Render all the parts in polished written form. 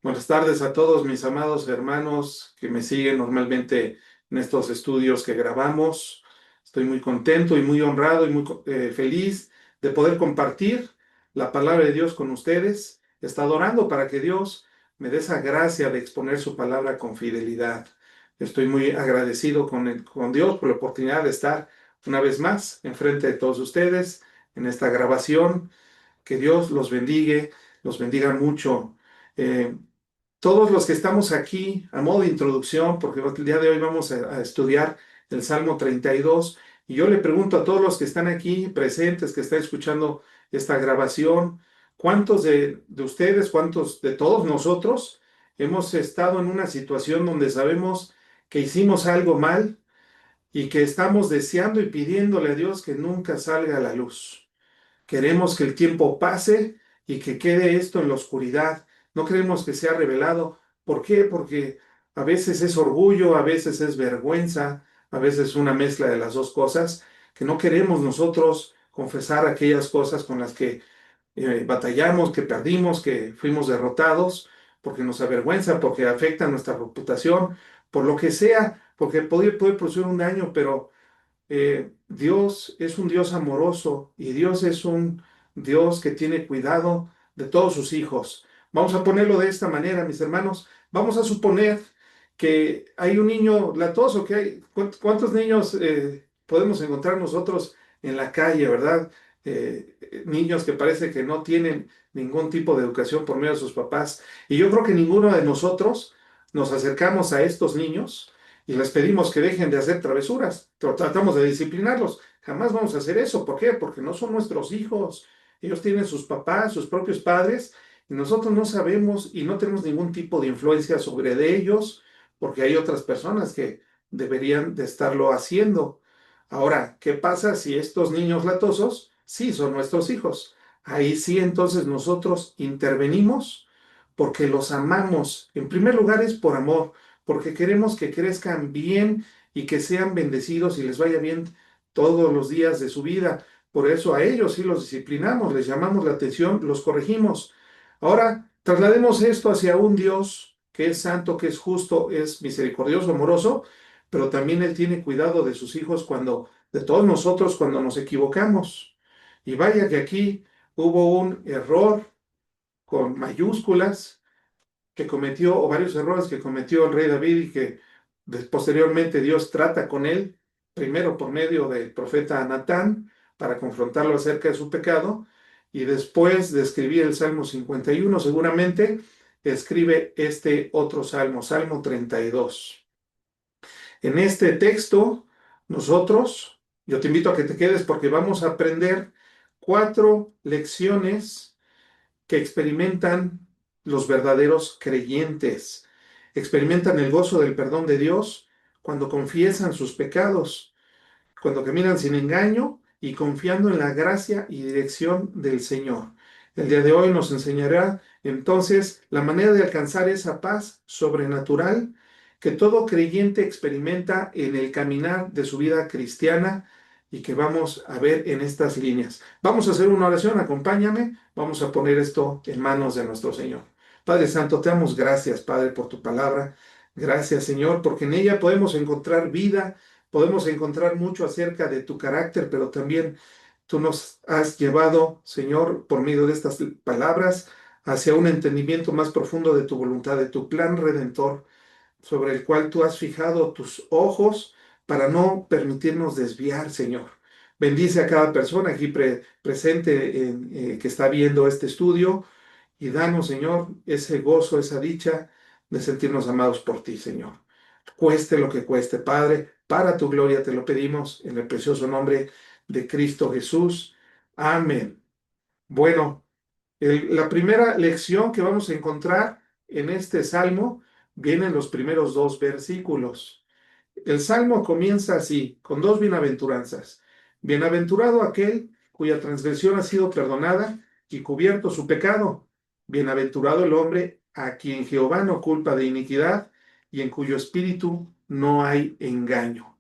Buenas tardes a todos mis amados hermanos que me siguen normalmente en estos estudios que grabamos. Estoy muy contento y muy honrado y muy feliz de poder compartir la palabra de Dios con ustedes. He estado orando para que Dios me dé esa gracia de exponer su palabra con fidelidad. Estoy muy agradecido con Dios por la oportunidad de estar una vez más enfrente de todos ustedes en esta grabación. Que Dios los bendiga mucho. Eh, todos los que estamos aquí, a modo de introducción, porque el día de hoy vamos a estudiar el Salmo 32, y yo le pregunto a todos los que están aquí presentes, que están escuchando esta grabación, ¿cuántos de ustedes, cuántos de todos nosotros hemos estado en una situación donde sabemos que hicimos algo mal y que estamos deseando y pidiéndole a Dios que nunca salga a la luz? Queremos que el tiempo pase y que quede esto en la oscuridad. No queremos que sea revelado. ¿Por qué? Porque a veces es orgullo, a veces es vergüenza, a veces una mezcla de las dos cosas, que no queremos nosotros confesar aquellas cosas con las que batallamos, que perdimos, que fuimos derrotados, porque nos avergüenza, porque afecta nuestra reputación, por lo que sea, porque puede producir un daño, pero Dios es un Dios amoroso y Dios es un Dios que tiene cuidado de todos sus hijos. Vamos a ponerlo de esta manera, mis hermanos. Vamos a suponer que hay un niño latoso, que hay, ¿cuántos niños podemos encontrar nosotros en la calle, verdad? Niños que parece que no tienen ningún tipo de educación por medio de sus papás. Y yo creo que ninguno de nosotros nos acercamos a estos niños y les pedimos que dejen de hacer travesuras. Tratamos de disciplinarlos. Jamás vamos a hacer eso. ¿Por qué? Porque no son nuestros hijos. Ellos tienen sus papás, sus propios padres, y nosotros no sabemos y no tenemos ningún tipo de influencia sobre de ellos, porque hay otras personas que deberían de estarlo haciendo. Ahora, ¿qué pasa si estos niños latosos sí son nuestros hijos? Ahí sí, entonces nosotros intervenimos porque los amamos. En primer lugar es por amor, porque queremos que crezcan bien y que sean bendecidos y les vaya bien todos los días de su vida. Por eso a ellos sí los disciplinamos, les llamamos la atención, los corregimos. Ahora, traslademos esto hacia un Dios que es santo, que es justo, es misericordioso, amoroso, pero también Él tiene cuidado de sus hijos de todos nosotros, cuando nos equivocamos. Y vaya que aquí hubo un error con mayúsculas que cometió, o varios errores que cometió el rey David, y que posteriormente Dios trata con él, primero por medio del profeta Natán, para confrontarlo acerca de su pecado, y después de escribir el Salmo 51, seguramente escribe este otro salmo, Salmo 32. En este texto, yo te invito a que te quedes porque vamos a aprender 4 lecciones que experimentan los verdaderos creyentes. Experimentan el gozo del perdón de Dios cuando confiesan sus pecados, cuando caminan sin engaño y confiando en la gracia y dirección del Señor. El día de hoy nos enseñará entonces la manera de alcanzar esa paz sobrenatural que todo creyente experimenta en el caminar de su vida cristiana y que vamos a ver en estas líneas. Vamos a hacer una oración, acompáñame, vamos a poner esto en manos de nuestro Señor. Padre Santo, te damos gracias, Padre, por tu palabra. Gracias, Señor, porque en ella podemos encontrar vida. Podemos encontrar mucho acerca de tu carácter, pero también tú nos has llevado, Señor, por medio de estas palabras, hacia un entendimiento más profundo de tu voluntad, de tu plan redentor, sobre el cual tú has fijado tus ojos para no permitirnos desviar, Señor. Bendice a cada persona aquí presente que está viendo este estudio, y danos, Señor, ese gozo, esa dicha de sentirnos amados por ti, Señor. Cueste lo que cueste, Padre, para tu gloria te lo pedimos en el precioso nombre de Cristo Jesús. Amén. Bueno, la primera lección que vamos a encontrar en este salmo viene en los primeros 2 versículos. El salmo comienza así, con 2 bienaventuranzas. Bienaventurado aquel cuya transgresión ha sido perdonada y cubierto su pecado. Bienaventurado el hombre a quien Jehová no culpa de iniquidad y en cuyo espíritu no hay engaño.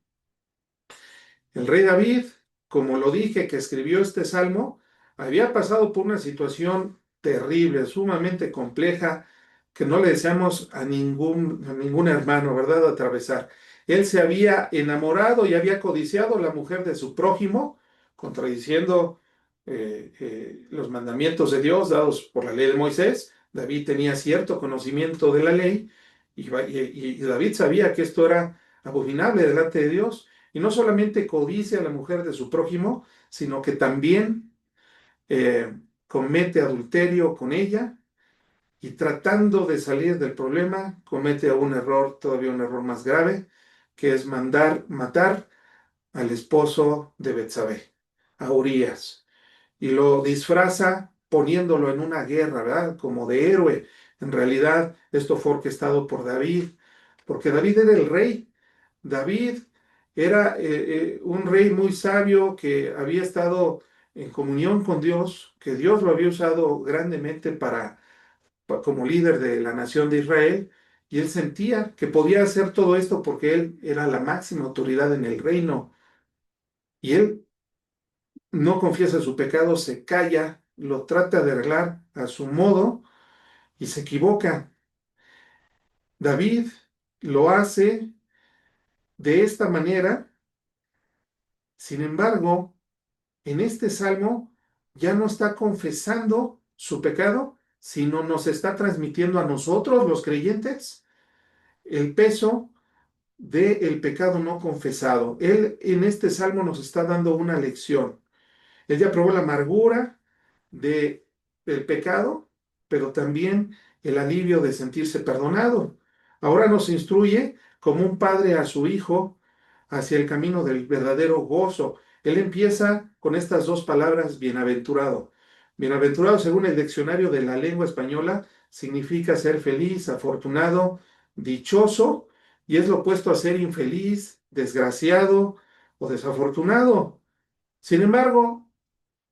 El rey David, como lo dije, que escribió este salmo, había pasado por una situación terrible, sumamente compleja, que no le deseamos a ningún hermano, ¿verdad? Atravesar. Él se había enamorado y había codiciado a la mujer de su prójimo, contradiciendo los mandamientos de Dios dados por la ley de Moisés. David tenía cierto conocimiento de la ley y David sabía que esto era abominable delante de Dios. Y no solamente codicia a la mujer de su prójimo, sino que también eh, comete adulterio con ella y tratando de salir del problema, comete un error, todavía un error más grave, que es mandar matar al esposo de Betsabé, a Urías, y lo disfraza poniéndolo en una guerra, ¿verdad? Como de héroe. En realidad, esto fue orquestado por David, porque David era el rey. David era un rey muy sabio que había estado en comunión con Dios, que Dios lo había usado grandemente como líder de la nación de Israel, y él sentía que podía hacer todo esto porque él era la máxima autoridad en el reino, y él no confiesa su pecado, se calla, lo trata de arreglar a su modo y se equivoca. David lo hace de esta manera, sin embargo, en este salmo ya no está confesando su pecado, sino nos está transmitiendo a nosotros, los creyentes, el peso del pecado no confesado. Él en este salmo nos está dando una lección. Él ya probó la amargura de, del pecado, pero también el alivio de sentirse perdonado. Ahora nos instruye como un padre a su hijo hacia el camino del verdadero gozo. Él empieza con estas dos palabras, bienaventurado. Bienaventurado, según el diccionario de la lengua española, significa ser feliz, afortunado, dichoso, y es lo opuesto a ser infeliz, desgraciado o desafortunado. Sin embargo,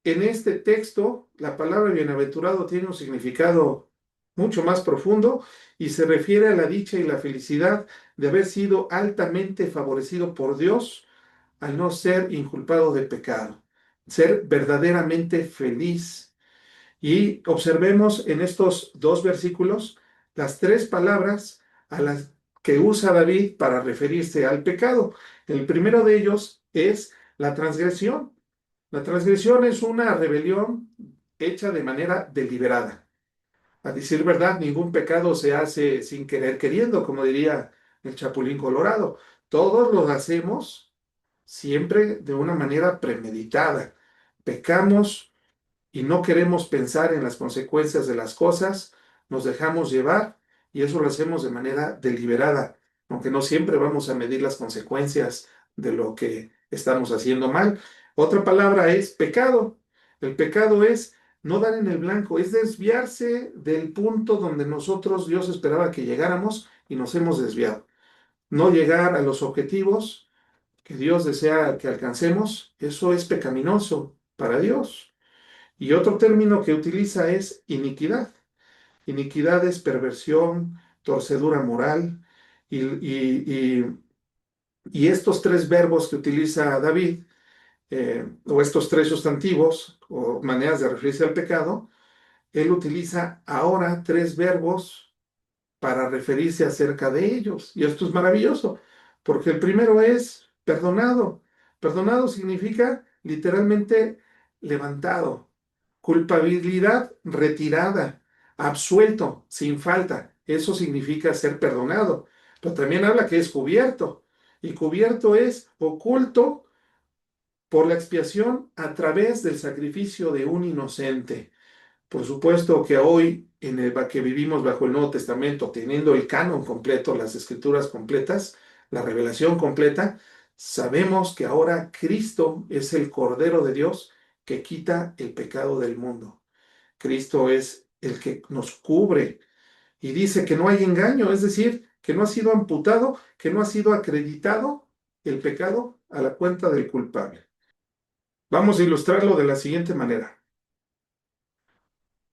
en este texto, la palabra bienaventurado tiene un significado mucho más profundo y se refiere a la dicha y la felicidad de haber sido altamente favorecido por Dios al no ser inculpado de pecado, ser verdaderamente feliz. Y observemos en estos dos versículos las tres palabras a las que usa David para referirse al pecado. El primero de ellos es la transgresión. La transgresión es una rebelión hecha de manera deliberada. A decir verdad, ningún pecado se hace sin querer queriendo, como diría el Chapulín Colorado. Todos lo hacemos siempre de una manera premeditada. Pecamos y no queremos pensar en las consecuencias de las cosas, nos dejamos llevar y eso lo hacemos de manera deliberada, aunque no siempre vamos a medir las consecuencias de lo que estamos haciendo mal. Otra palabra es pecado. El pecado es no dar en el blanco, es desviarse del punto donde nosotros Dios esperaba que llegáramos y nos hemos desviado. No llegar a los objetivos que Dios desea que alcancemos, eso es pecaminoso para Dios. Y otro término que utiliza es iniquidad. Iniquidad es perversión, torcedura moral. Y estos tres verbos que utiliza David, o estos tres sustantivos, o maneras de referirse al pecado, él utiliza ahora tres verbos para referirse acerca de ellos. Y esto es maravilloso, porque el primero es perdonado. Perdonado significa literalmente levantado. Culpabilidad retirada, absuelto, sin falta. Eso significa ser perdonado. Pero también habla que es cubierto. Y cubierto es oculto por la expiación a través del sacrificio de un inocente. Por supuesto que hoy, que vivimos bajo el Nuevo Testamento, teniendo el canon completo, las escrituras completas, la revelación completa, sabemos que ahora Cristo es el Cordero de Dios que quita el pecado del mundo. Cristo es el que nos cubre y dice que no hay engaño, es decir, que no ha sido amputado, que no ha sido acreditado el pecado a la cuenta del culpable. Vamos a ilustrarlo de la siguiente manera.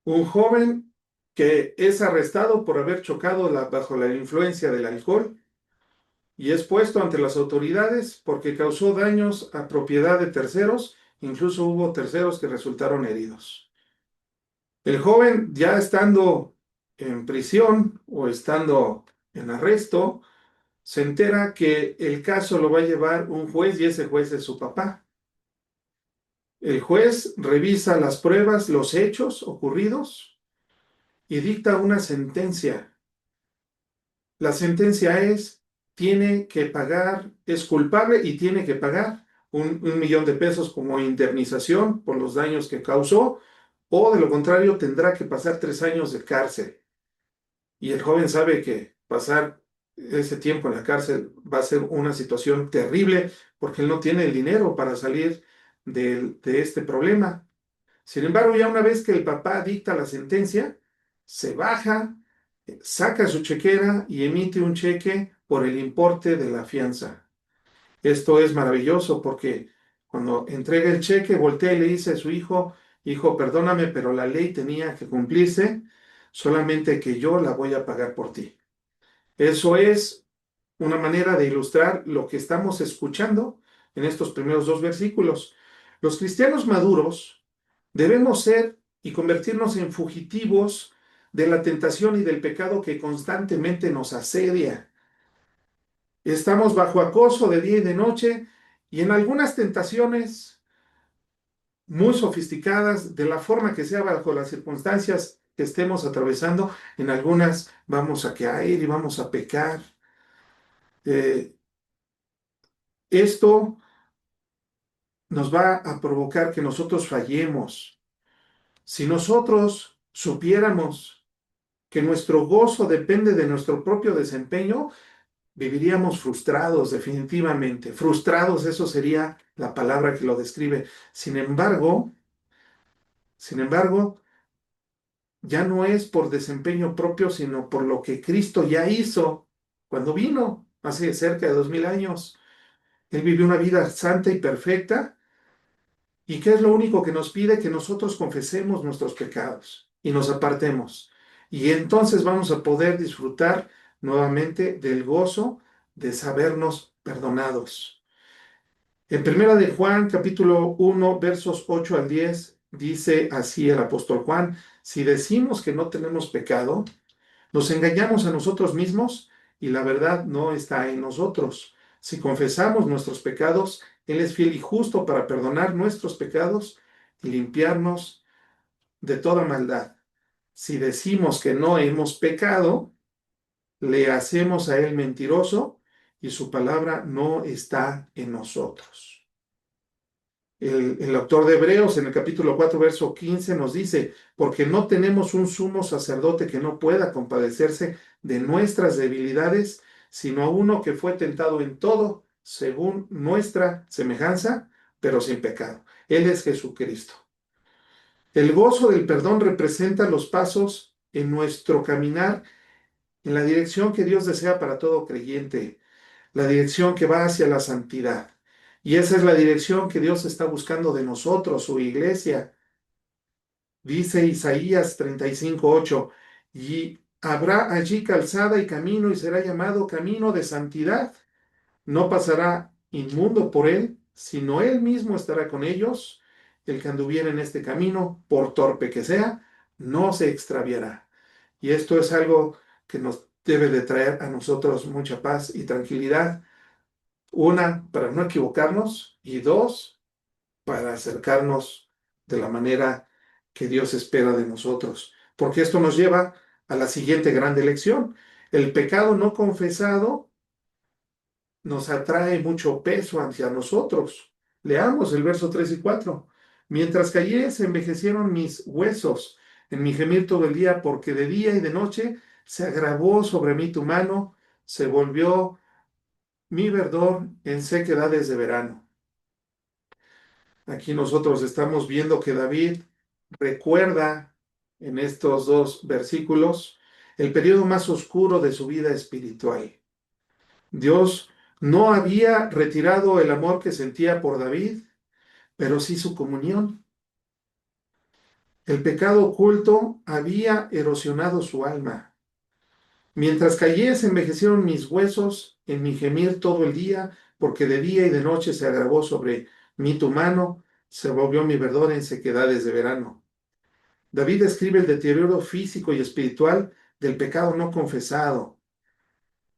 Un joven que es arrestado por haber chocado bajo la influencia del alcohol y es puesto ante las autoridades porque causó daños a propiedad de terceros, incluso hubo terceros que resultaron heridos. El joven, ya estando en prisión o estando en arresto, se entera que el caso lo va a llevar un juez y ese juez es su papá. El juez revisa las pruebas, los hechos ocurridos y dicta una sentencia. La sentencia es, tiene que pagar, es culpable y tiene que pagar 1 millón de pesos como indemnización por los daños que causó, o de lo contrario tendrá que pasar 3 años de cárcel. Y el joven sabe que pasar ese tiempo en la cárcel va a ser una situación terrible porque él no tiene el dinero para salir de este problema. Sin embargo, ya una vez que el papá dicta la sentencia, se baja, saca su chequera y emite un cheque por el importe de la fianza. Esto es maravilloso porque cuando entrega el cheque, voltea y le dice a su hijo, hijo, perdóname, pero la ley tenía que cumplirse, solamente que yo la voy a pagar por ti. Eso es una manera de ilustrar lo que estamos escuchando en estos primeros 2 versículos. Los cristianos maduros debemos ser y convertirnos en fugitivos de la tentación y del pecado que constantemente nos asedia. Estamos bajo acoso de día y de noche y en algunas tentaciones muy sofisticadas, de la forma que sea, bajo las circunstancias que estemos atravesando, en algunas vamos a caer y vamos a pecar. Eh, Esto nos va a provocar que nosotros fallemos. Si nosotros supiéramos que nuestro gozo depende de nuestro propio desempeño, viviríamos frustrados, definitivamente. Frustrados, eso sería la palabra que lo describe. Sin embargo, ya no es por desempeño propio, sino por lo que Cristo ya hizo cuando vino hace cerca de 2000 años. Él vivió una vida santa y perfecta. ¿Y qué es lo único que nos pide? Que nosotros confesemos nuestros pecados y nos apartemos. Y entonces vamos a poder disfrutar nuevamente del gozo de sabernos perdonados. En Primera de Juan, capítulo 1, versos 8 al 10, dice así el apóstol Juan: si decimos que no tenemos pecado, nos engañamos a nosotros mismos y la verdad no está en nosotros. Si confesamos nuestros pecados, Él es fiel y justo para perdonar nuestros pecados y limpiarnos de toda maldad. Si decimos que no hemos pecado, le hacemos a Él mentiroso y su palabra no está en nosotros. El autor de Hebreos en el capítulo 4, verso 15 nos dice, porque no tenemos un sumo sacerdote que no pueda compadecerse de nuestras debilidades, sino a uno que fue tentado en todo, según nuestra semejanza, pero sin pecado. Él es Jesucristo. El gozo del perdón representa los pasos en nuestro caminar en la dirección que Dios desea para todo creyente, la dirección que va hacia la santidad. Y esa es la dirección que Dios está buscando de nosotros, su iglesia. Dice Isaías 35:8, y habrá allí calzada y camino y será llamado camino de santidad. No pasará inmundo por él, sino él mismo estará con ellos. El que anduviera en este camino, por torpe que sea, no se extraviará. Y esto es algo que nos debe de traer a nosotros mucha paz y tranquilidad. Una, para no equivocarnos, y dos, para acercarnos de la manera que Dios espera de nosotros. Porque esto nos lleva a la siguiente gran lección. El pecado no confesado nos atrae mucho peso hacia nosotros. Leamos el verso 3 y 4. Mientras callé, se envejecieron mis huesos en mi gemir todo el día, porque de día y de noche se agravó sobre mí tu mano, se volvió mi verdor en sequedades de verano. Aquí nosotros estamos viendo que David recuerda en estos 2 versículos el periodo más oscuro de su vida espiritual. Dios no había retirado el amor que sentía por David, pero sí su comunión. El pecado oculto había erosionado su alma. Mientras callé, se envejecieron mis huesos en mi gemir todo el día, porque de día y de noche se agravó sobre mí tu mano, se volvió mi verdor en sequedades de verano. David describe el deterioro físico y espiritual del pecado no confesado.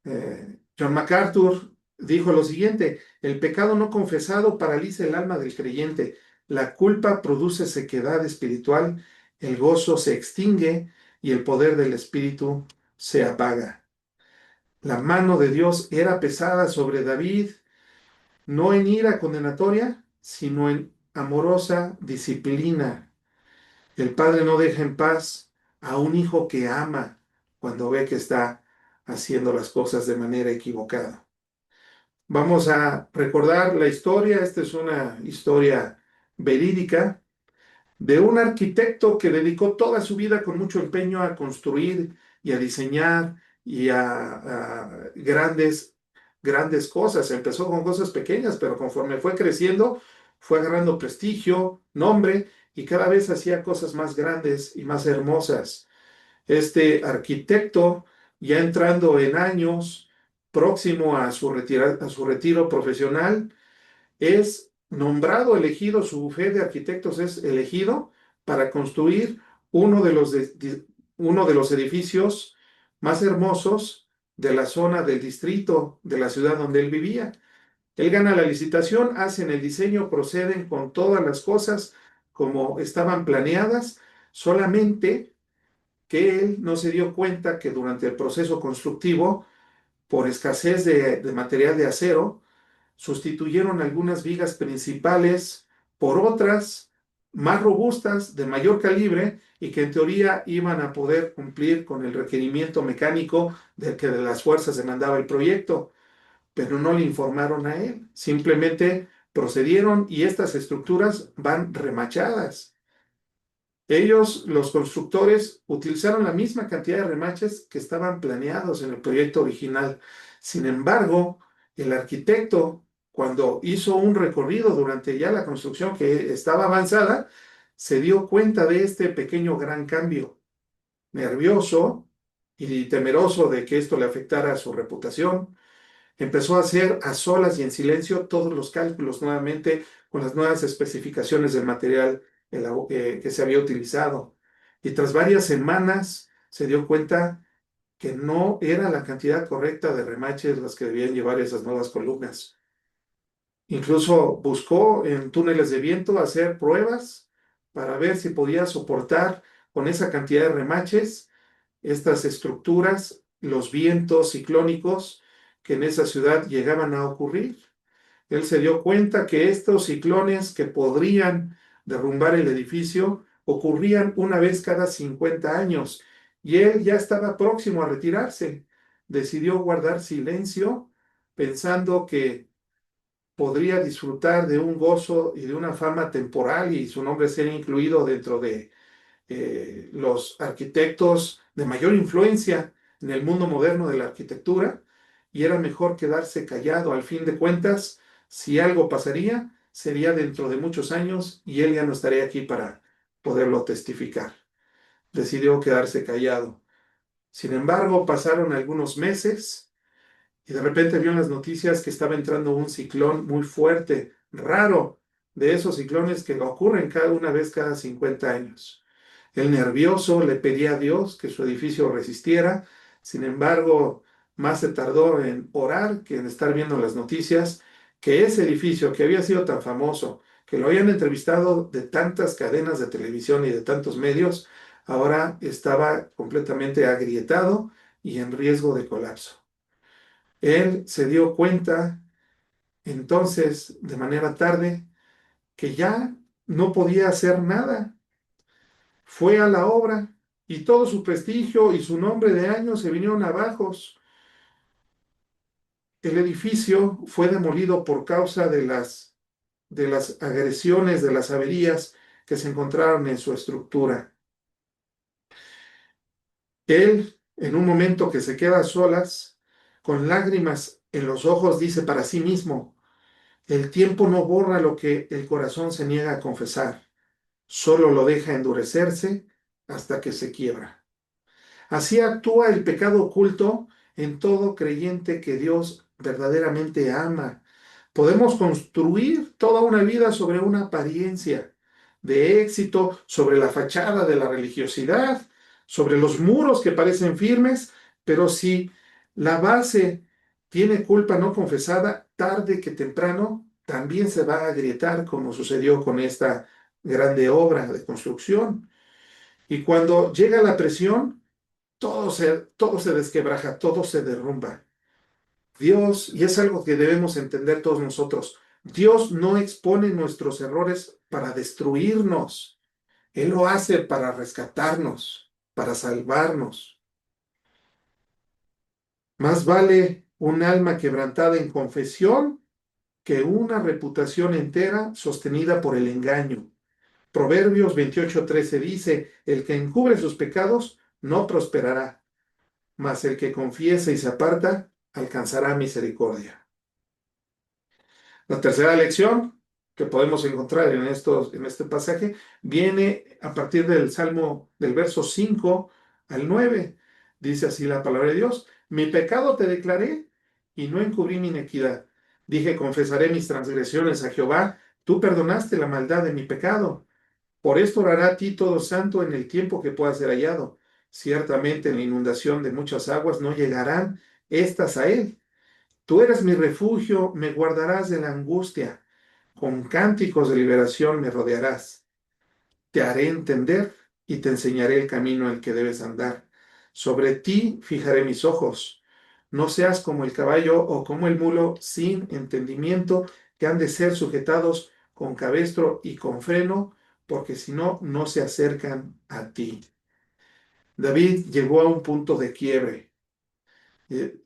John MacArthur dijo lo siguiente: el pecado no confesado paraliza el alma del creyente, la culpa produce sequedad espiritual, el gozo se extingue y el poder del espíritu se apaga. La mano de Dios era pesada sobre David, no en ira condenatoria, sino en amorosa disciplina. El padre no deja en paz a un hijo que ama cuando ve que está haciendo las cosas de manera equivocada. Vamos a recordar la historia. Esta es una historia verídica de un arquitecto que dedicó toda su vida con mucho empeño a construir y a diseñar y a grandes cosas. Empezó con cosas pequeñas, pero conforme fue creciendo, fue agarrando prestigio, nombre y cada vez hacía cosas más grandes y más hermosas. Este arquitecto, ya entrando en años, próximo a a su retiro profesional, es nombrado, elegido, su bufete de arquitectos es elegido para construir uno de los edificios más hermosos de la zona del distrito de la ciudad donde él vivía. Él gana la licitación, hacen el diseño, proceden con todas las cosas como estaban planeadas, solamente que él no se dio cuenta que durante el proceso constructivo, por escasez de material de acero, sustituyeron algunas vigas principales por otras más robustas, de mayor calibre y que en teoría iban a poder cumplir con el requerimiento mecánico del que de las fuerzas demandaba el proyecto, pero no le informaron a él. Simplemente procedieron y estas estructuras van remachadas. Ellos, los constructores, utilizaron la misma cantidad de remaches que estaban planeados en el proyecto original. Sin embargo, el arquitecto, cuando hizo un recorrido durante ya la construcción que estaba avanzada, se dio cuenta de este pequeño gran cambio. Nervioso y temeroso de que esto le afectara a su reputación, empezó a hacer a solas y en silencio todos los cálculos nuevamente con las nuevas especificaciones del material que se había utilizado. Y tras varias semanas se dio cuenta que no era la cantidad correcta de remaches las que debían llevar esas nuevas columnas. Incluso buscó en túneles de viento hacer pruebas para ver si podía soportar con esa cantidad de remaches estas estructuras, los vientos ciclónicos que en esa ciudad llegaban a ocurrir. Él se dio cuenta que estos ciclones que podrían derrumbar el edificio ocurrían una vez cada 50 años y él ya estaba próximo a retirarse. Decidió guardar silencio pensando que podría disfrutar de un gozo y de una fama temporal y su nombre ser incluido dentro de los arquitectos de mayor influencia en el mundo moderno de la arquitectura, y era mejor quedarse callado. Al fin de cuentas, si algo pasaría, sería dentro de muchos años y él ya no estaría aquí para poderlo testificar. Decidió quedarse callado. Sin embargo, pasaron algunos meses y de repente vio en las noticias que estaba entrando un ciclón muy fuerte, raro, de esos ciclones que ocurren cada una vez cada 50 años. El nervioso le pedía a Dios que su edificio resistiera. Sin embargo, más se tardó en orar que en estar viendo las noticias que ese edificio que había sido tan famoso, que lo habían entrevistado de tantas cadenas de televisión y de tantos medios, ahora estaba completamente agrietado y en riesgo de colapso. Él se dio cuenta entonces, de manera tarde, que ya no podía hacer nada. Fue a la obra y todo su prestigio y su nombre de años se vinieron abajo. El edificio fue demolido por causa de las agresiones, de las averías que se encontraron en su estructura. Él, en un momento que se queda a solas, con lágrimas en los ojos, dice para sí mismo: el tiempo no borra lo que el corazón se niega a confesar, solo lo deja endurecerse hasta que se quiebra. Así actúa el pecado oculto en todo creyente que Dios verdaderamente ama. Podemos construir toda una vida sobre una apariencia de éxito, sobre la fachada de la religiosidad, sobre los muros que parecen firmes, pero si la base tiene culpa no confesada, tarde que temprano también se va a agrietar, como sucedió con esta grande obra de construcción. Y cuando llega la presión, todo se desquebraja, todo se derrumba. Dios, y es algo que debemos entender todos nosotros, Dios no expone nuestros errores para destruirnos. Él lo hace para rescatarnos, para salvarnos. Más vale un alma quebrantada en confesión que una reputación entera sostenida por el engaño. Proverbios 28:13 dice, el que encubre sus pecados no prosperará, mas el que confiesa y se aparta alcanzará misericordia. La tercera lección que podemos encontrar en este pasaje viene a partir del Salmo del verso 5 al 9. Dice así la palabra de Dios: Mi pecado te declaré y no encubrí mi iniquidad. Dije, confesaré mis transgresiones a Jehová. Tú perdonaste la maldad de mi pecado. Por esto orará a ti todo santo en el tiempo que pueda ser hallado. Ciertamente en la inundación de muchas aguas no llegarán estas a él. Tú eres mi refugio, me guardarás de la angustia, con cánticos de liberación me rodearás. Te haré entender y te enseñaré el camino en el que debes andar. Sobre ti fijaré mis ojos. No seas como el caballo o como el mulo sin entendimiento, que han de ser sujetados con cabestro y con freno, porque si no, no se acercan a ti. David llegó a un punto de quiebre. Eh,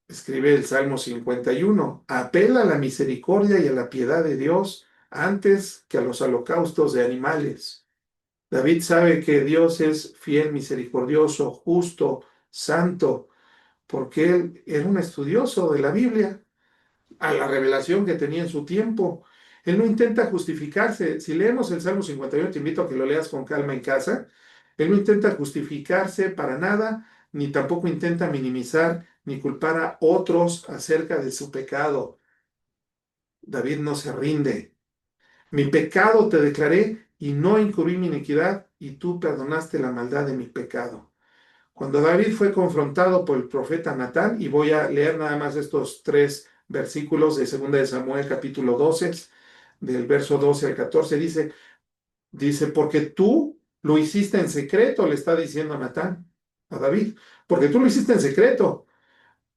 Escribe el Salmo 51, apela a la misericordia y a la piedad de Dios antes que a los holocaustos de animales. David sabe que Dios es fiel, misericordioso, justo, santo, porque él era un estudioso de la Biblia, a la revelación que tenía en su tiempo. Él no intenta justificarse. Si leemos el Salmo 51, te invito a que lo leas con calma en casa. Él no intenta justificarse para nada, ni tampoco intenta minimizar ni culpar a otros acerca de su pecado. David no se rinde. Mi pecado te declaré y no encubrí mi iniquidad, y tú perdonaste la maldad de mi pecado. Cuando David fue confrontado por el profeta Natán, y voy a leer nada más estos 3 versículos de 2 de Samuel capítulo 12, del verso 12 al 14, dice, porque tú lo hiciste en secreto, le está diciendo a Natán, a David, porque tú lo hiciste en secreto,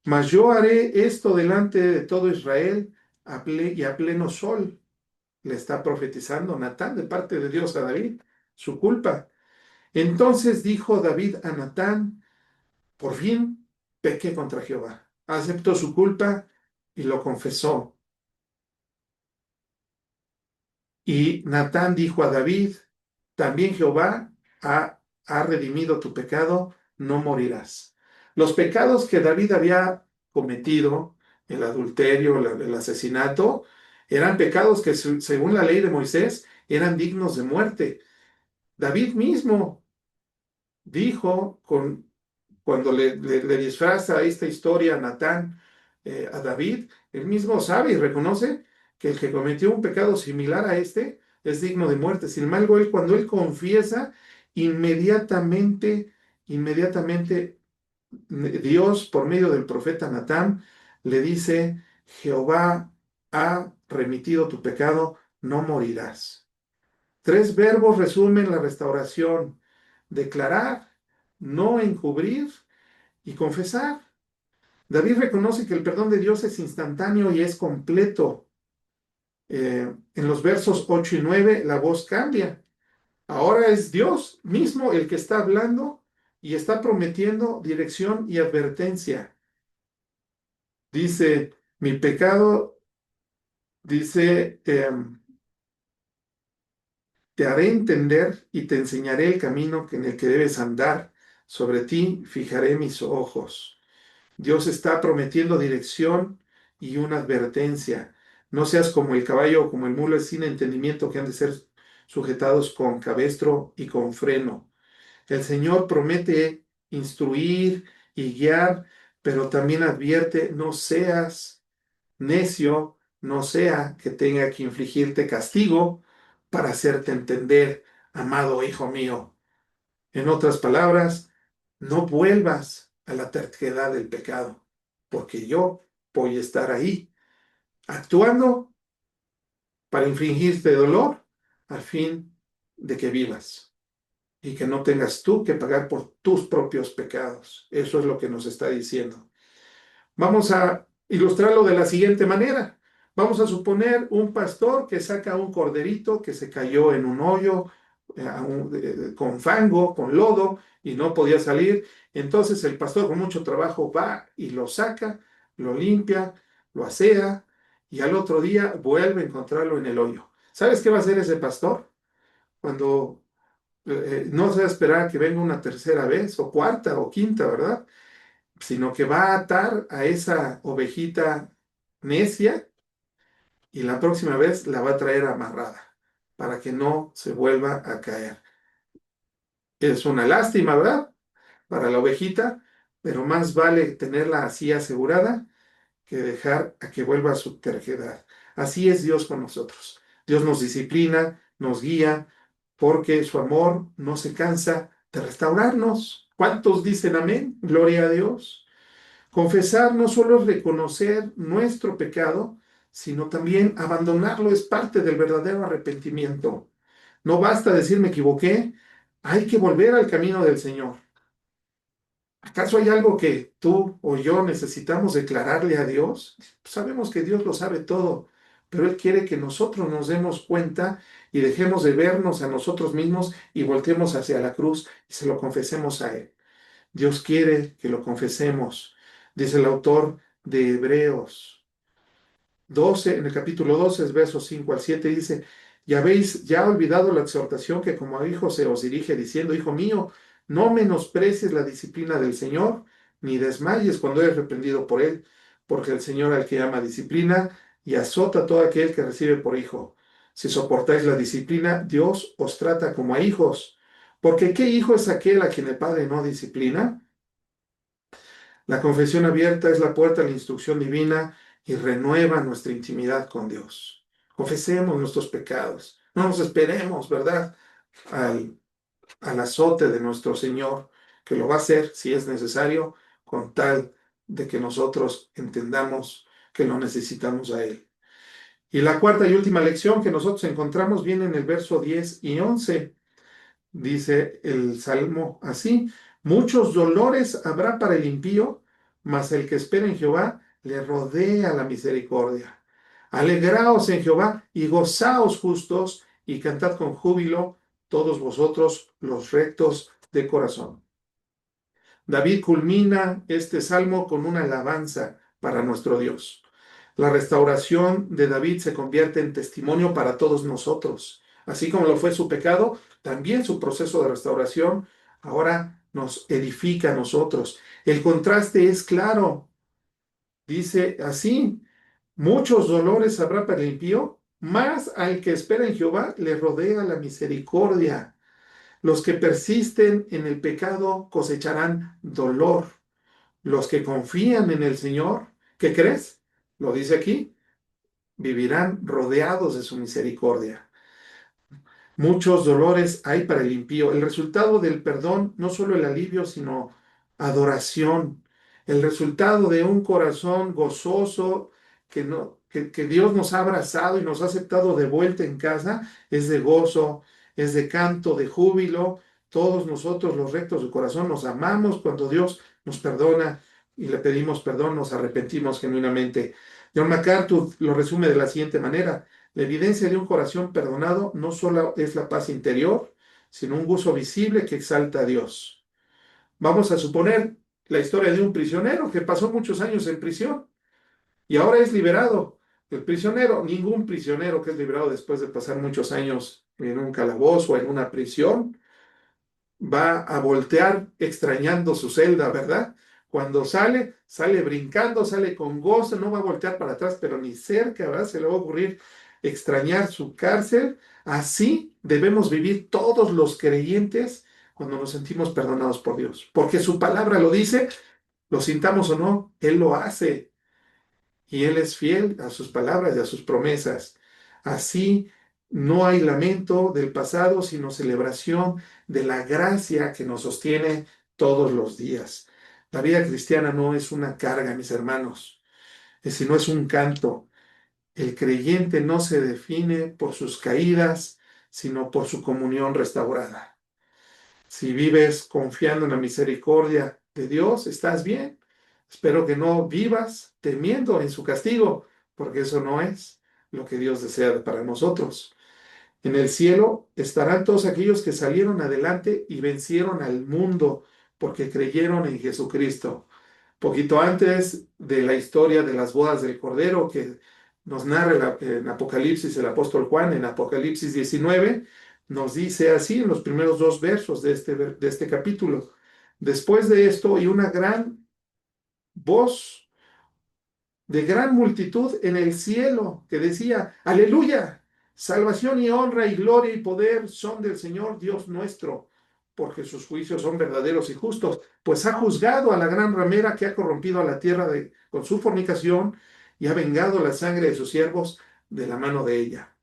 mas yo haré esto delante de todo Israel y a pleno sol. Le está profetizando Natán de parte de Dios a David, su culpa. Entonces dijo David a Natán, por fin pequé contra Jehová. Aceptó su culpa y lo confesó. Y Natán dijo a David, también Jehová ha redimido tu pecado, no morirás. Los pecados que David había cometido, el adulterio, el asesinato, eran pecados que según la ley de Moisés eran dignos de muerte. David mismo dijo cuando le disfraza esta historia a Natán, a David, él mismo sabe y reconoce que el que cometió un pecado similar a este es digno de muerte. Sin embargo, cuando él confiesa, inmediatamente Dios, por medio del profeta Natán, le dice, Jehová ha remitido tu pecado, no morirás. 3 verbos resumen la restauración: declarar, no encubrir y confesar. David reconoce que el perdón de Dios es instantáneo y es completo. En los versos 8 y 9 la voz cambia. Ahora es Dios mismo el que está hablando y está prometiendo dirección y advertencia. Dice, mi pecado, dice, te haré entender y te enseñaré el camino en el que debes andar. Sobre ti fijaré mis ojos. Dios está prometiendo dirección y una advertencia. No seas como el caballo o como el mulo sin entendimiento, que han de ser sujetados con cabestro y con freno. El Señor promete instruir y guiar, pero también advierte, no seas necio, no sea que tenga que infligirte castigo para hacerte entender, amado hijo mío. En otras palabras, No vuelvas a la terquedad del pecado, porque yo voy a estar ahí, actuando para infligirte dolor al fin de que vivas y que no tengas tú que pagar por tus propios pecados. Eso es lo que nos está diciendo. Vamos a ilustrarlo de la siguiente manera. Vamos a suponer un pastor que saca un corderito que se cayó en un hoyo con fango, con lodo y no podía salir. Entonces el pastor con mucho trabajo va y lo saca, lo limpia, lo asea y al otro día vuelve a encontrarlo en el hoyo. ¿Sabes qué va a hacer ese pastor? Cuando no se va a esperar a que venga una tercera vez o cuarta o quinta, ¿verdad? Sino que va a atar a esa ovejita necia y la próxima vez la va a traer amarrada para que no se vuelva a caer. Es una lástima, ¿verdad? Para la ovejita, pero más vale tenerla así asegurada que dejar a que vuelva a su terquedad. Así es Dios con nosotros. Dios nos disciplina, nos guía, porque su amor no se cansa de restaurarnos. ¿Cuántos dicen amén? Gloria a Dios. Confesar no solo es reconocer nuestro pecado, sino también abandonarlo es parte del verdadero arrepentimiento. No basta decir me equivoqué, hay que volver al camino del Señor. ¿Acaso hay algo que tú o yo necesitamos declararle a Dios? Sabemos que Dios lo sabe todo, pero Él quiere que nosotros nos demos cuenta y dejemos de vernos a nosotros mismos y volteemos hacia la cruz y se lo confesemos a Él. Dios quiere que lo confesemos, dice el autor de Hebreos 12, en el capítulo 12, versos 5 al 7, dice, ya habéis ya olvidado la exhortación que como a hijos se os dirige diciendo, hijo mío, no menosprecies la disciplina del Señor, ni desmayes cuando eres reprendido por él, porque el Señor al que ama disciplina y azota a todo aquel que recibe por hijo. Si soportáis la disciplina, Dios os trata como a hijos. Porque ¿qué hijo es aquel a quien el Padre no disciplina? La confesión abierta es la puerta a la instrucción divina y renueva nuestra intimidad con Dios. Confesemos nuestros pecados. No nos esperemos, ¿verdad? Al, al azote de nuestro Señor, que lo va a hacer si es necesario, con tal de que nosotros entendamos que lo necesitamos a Él. Y la cuarta y última lección que nosotros encontramos viene en el verso 10 y 11. Dice el Salmo así, muchos dolores habrá para el impío, mas el que espera en Jehová le rodea la misericordia. Alegraos en Jehová y gozaos justos y cantad con júbilo todos vosotros los rectos de corazón. David culmina este salmo con una alabanza para nuestro Dios. La restauración de David se convierte en testimonio para todos nosotros. Así como lo fue su pecado, también su proceso de restauración ahora nos edifica a nosotros. El contraste es claro. Dice así, muchos dolores habrá para el impío, mas al que espera en Jehová le rodea la misericordia. Los que persisten en el pecado cosecharán dolor. Los que confían en el Señor, ¿qué crees? Lo dice aquí, vivirán rodeados de su misericordia. Muchos dolores hay para el impío. El resultado del perdón, no solo el alivio, sino adoración. El resultado de un corazón gozoso que, no, que Dios nos ha abrazado y nos ha aceptado de vuelta en casa es de gozo, es de canto, de júbilo. Todos nosotros, los rectos de corazón, nos amamos cuando Dios nos perdona y le pedimos perdón, nos arrepentimos genuinamente. John MacArthur lo resume de la siguiente manera. La evidencia de un corazón perdonado no solo es la paz interior, sino un gozo visible que exalta a Dios. Vamos a suponer la historia de un prisionero que pasó muchos años en prisión y ahora es liberado. El prisionero, ningún prisionero que es liberado después de pasar muchos años en un calabozo o en una prisión, va a voltear extrañando su celda, ¿verdad? Cuando sale, sale brincando, sale con gozo, no va a voltear para atrás, pero ni cerca, ¿verdad? Se le va a ocurrir extrañar su cárcel. Así debemos vivir todos los creyentes cuando nos sentimos perdonados por Dios, porque su palabra lo dice, lo sintamos o no, Él lo hace y Él es fiel a sus palabras y a sus promesas. Así no hay lamento del pasado, sino celebración de la gracia que nos sostiene todos los días. La vida cristiana no es una carga, mis hermanos, sino es un canto. El creyente no se define por sus caídas, sino por su comunión restaurada. Si vives confiando en la misericordia de Dios, estás bien. Espero que no vivas temiendo en su castigo, porque eso no es lo que Dios desea para nosotros. En el cielo estarán todos aquellos que salieron adelante y vencieron al mundo porque creyeron en Jesucristo. Poquito antes de la historia de las bodas del Cordero que nos narra en Apocalipsis el apóstol Juan, en Apocalipsis 19, nos dice así en los primeros dos versos de este capítulo. Después de esto, y una gran voz de gran multitud en el cielo que decía, aleluya, salvación y honra y gloria y poder son del Señor Dios nuestro, porque sus juicios son verdaderos y justos, pues ha juzgado a la gran ramera que ha corrompido a la tierra con su fornicación y ha vengado la sangre de sus siervos de la mano de ella.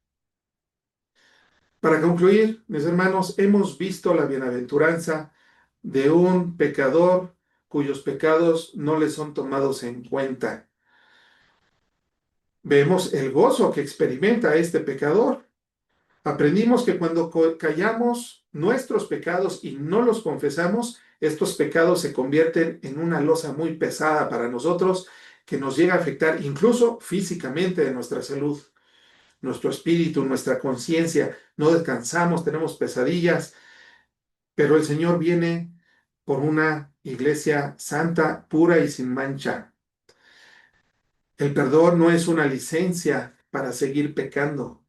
Para concluir, mis hermanos, hemos visto la bienaventuranza de un pecador cuyos pecados no le son tomados en cuenta. Vemos el gozo que experimenta este pecador. Aprendimos que cuando callamos nuestros pecados y no los confesamos, estos pecados se convierten en una losa muy pesada para nosotros que nos llega a afectar incluso físicamente de nuestra salud, nuestro espíritu, nuestra conciencia. No descansamos, tenemos pesadillas, pero el Señor viene por una iglesia santa, pura y sin mancha. El perdón no es una licencia para seguir pecando,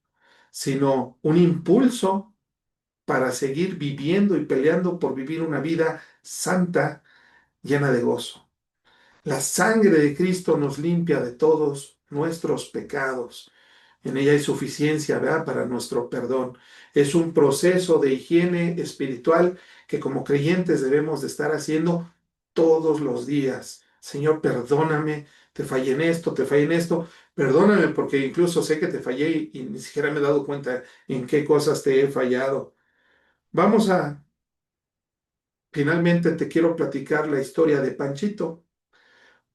sino un impulso para seguir viviendo y peleando por vivir una vida santa, llena de gozo. La sangre de Cristo nos limpia de todos nuestros pecados. En ella hay suficiencia, ¿verdad?, para nuestro perdón. Es un proceso de higiene espiritual que como creyentes debemos de estar haciendo todos los días. Señor, perdóname, te fallé en esto, te fallé en esto. Perdóname porque incluso sé que te fallé y ni siquiera me he dado cuenta en qué cosas te he fallado. Vamos a, finalmente te quiero platicar la historia de Panchito.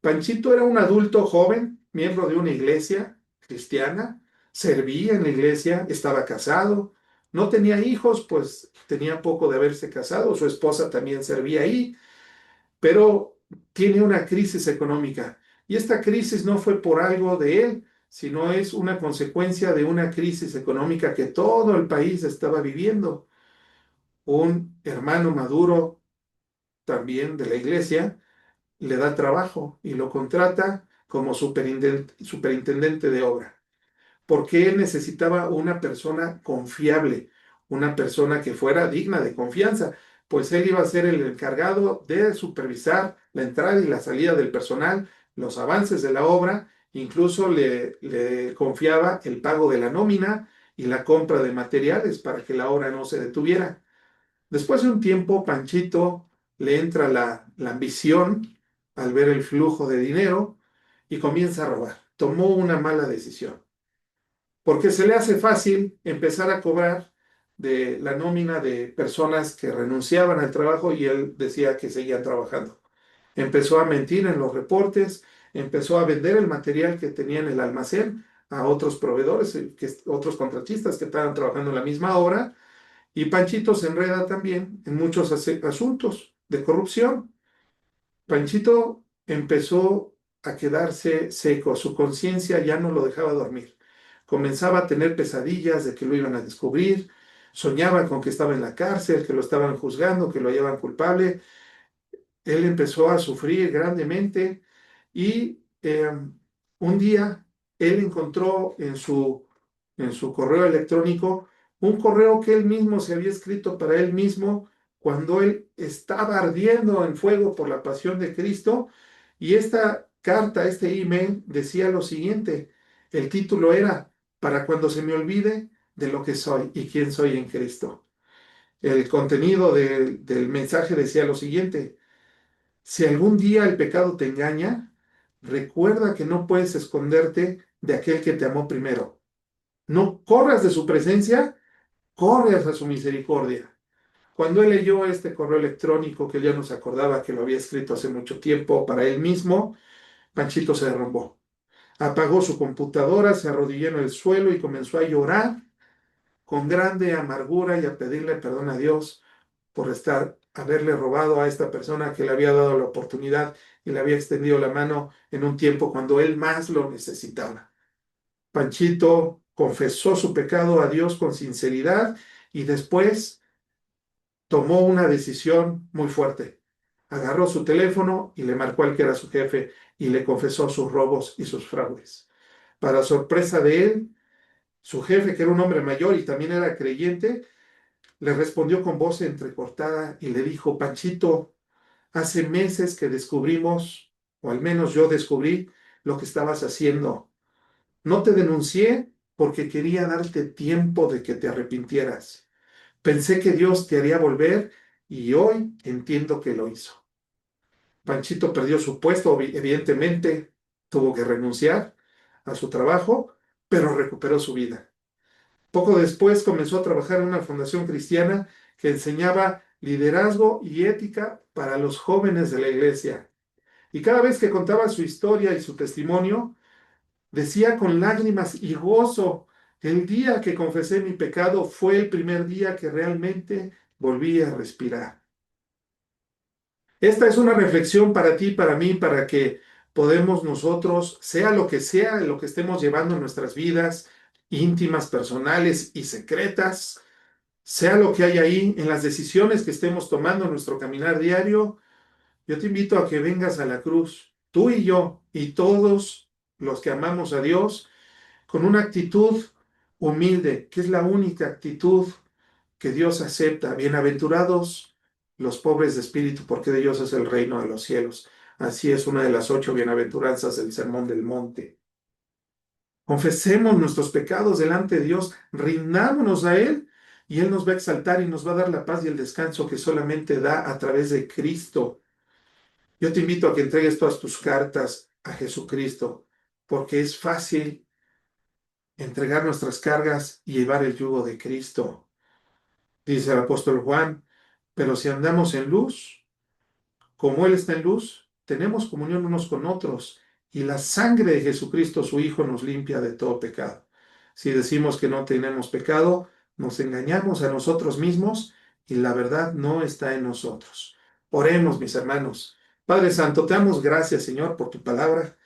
Panchito era un adulto joven, miembro de una iglesia cristiana, servía en la iglesia, estaba casado, no tenía hijos, pues tenía poco de haberse casado, su esposa también servía ahí, pero tiene una crisis económica. Y esta crisis no fue por algo de él, sino es una consecuencia de una crisis económica que todo el país estaba viviendo. Un hermano maduro también de la iglesia le da trabajo y lo contrata como superintendente de obra, porque él necesitaba una persona confiable, una persona que fuera digna de confianza, pues él iba a ser el encargado de supervisar la entrada y la salida del personal, los avances de la obra, incluso le confiaba el pago de la nómina y la compra de materiales para que la obra no se detuviera. Después de un tiempo, Panchito le entra la ambición al ver el flujo de dinero y comienza a robar. Tomó una mala decisión, porque se le hace fácil empezar a cobrar de la nómina de personas que renunciaban al trabajo y él decía que seguían trabajando. Empezó a mentir en los reportes, empezó a vender el material que tenía en el almacén a otros proveedores, otros contratistas que estaban trabajando en la misma obra, y Panchito se enreda también en muchos asuntos de corrupción. Panchito empezó a quedarse seco, su conciencia ya no lo dejaba dormir. Comenzaba a tener pesadillas de que lo iban a descubrir, soñaba con que estaba en la cárcel, que lo estaban juzgando, que lo hallaban culpable. Él empezó a sufrir grandemente y un día él encontró en su correo electrónico un correo que él mismo se había escrito para él mismo cuando él estaba ardiendo en fuego por la pasión de Cristo. Y esta carta, este email, decía lo siguiente. El título era "Para cuando se me olvide de lo que soy y quién soy en Cristo". El contenido del mensaje decía lo siguiente: si algún día el pecado te engaña, recuerda que no puedes esconderte de aquel que te amó primero. No corras de su presencia, corre hacia su misericordia. Cuando él leyó este correo electrónico que él ya nos acordaba que lo había escrito hace mucho tiempo para él mismo, Panchito se derrumbó. Apagó su computadora, se arrodilló en el suelo y comenzó a llorar con grande amargura y a pedirle perdón a Dios por haberle robado a esta persona que le había dado la oportunidad y le había extendido la mano en un tiempo cuando él más lo necesitaba. Panchito confesó su pecado a Dios con sinceridad y después tomó una decisión muy fuerte. Agarró su teléfono y le marcó al que era su jefe y le confesó sus robos y sus fraudes. Para sorpresa de él, su jefe, que era un hombre mayor y también era creyente, le respondió con voz entrecortada y le dijo: Panchito, hace meses que descubrimos, o al menos yo descubrí, lo que estabas haciendo. No te denuncié porque quería darte tiempo de que te arrepintieras. Pensé que Dios te haría volver y hoy entiendo que lo hizo. Panchito perdió su puesto, evidentemente tuvo que renunciar a su trabajo, pero recuperó su vida. Poco después comenzó a trabajar en una fundación cristiana que enseñaba liderazgo y ética para los jóvenes de la iglesia. Y cada vez que contaba su historia y su testimonio, decía con lágrimas y gozo: el día que confesé mi pecado fue el primer día que realmente volví a respirar. Esta es una reflexión para ti, para mí, para que podemos nosotros, sea lo que estemos llevando en nuestras vidas íntimas, personales y secretas, sea lo que hay ahí en las decisiones que estemos tomando en nuestro caminar diario, yo te invito a que vengas a la cruz, tú y yo, y todos los que amamos a Dios, con una actitud humilde, que es la única actitud que Dios acepta. Bienaventurados los pobres de espíritu, porque de ellos es el reino de los cielos. Así es una de las 8 bienaventuranzas del Sermón del Monte. Confesemos nuestros pecados delante de Dios, rindámonos a Él y Él nos va a exaltar y nos va a dar la paz y el descanso que solamente da a través de Cristo. Yo te invito a que entregues todas tus cartas a Jesucristo, porque es fácil entregar nuestras cargas y llevar el yugo de Cristo. Dice el apóstol Juan: pero si andamos en luz, como Él está en luz, tenemos comunión unos con otros, y la sangre de Jesucristo, su Hijo, nos limpia de todo pecado. Si decimos que no tenemos pecado, nos engañamos a nosotros mismos y la verdad no está en nosotros. Oremos, mis hermanos. Padre Santo, te damos gracias, Señor, por tu palabra.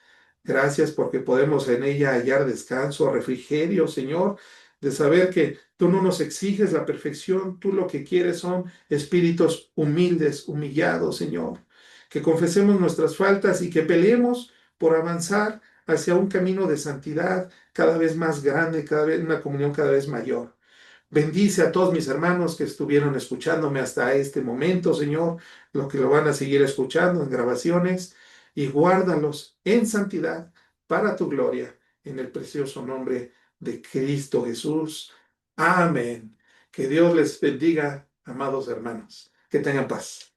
Gracias porque podemos en ella hallar descanso, refrigerio, Señor, de saber que tú no nos exiges la perfección, tú lo que quieres son espíritus humildes, humillados, Señor. Que confesemos nuestras faltas y que peleemos por avanzar hacia un camino de santidad cada vez más grande, cada vez una comunión cada vez mayor. Bendice a todos mis hermanos que estuvieron escuchándome hasta este momento, Señor, lo que lo van a seguir escuchando en grabaciones, y guárdalos en santidad para tu gloria, en el precioso nombre de Cristo Jesús. Amén. Que Dios les bendiga, amados hermanos. Que tengan paz.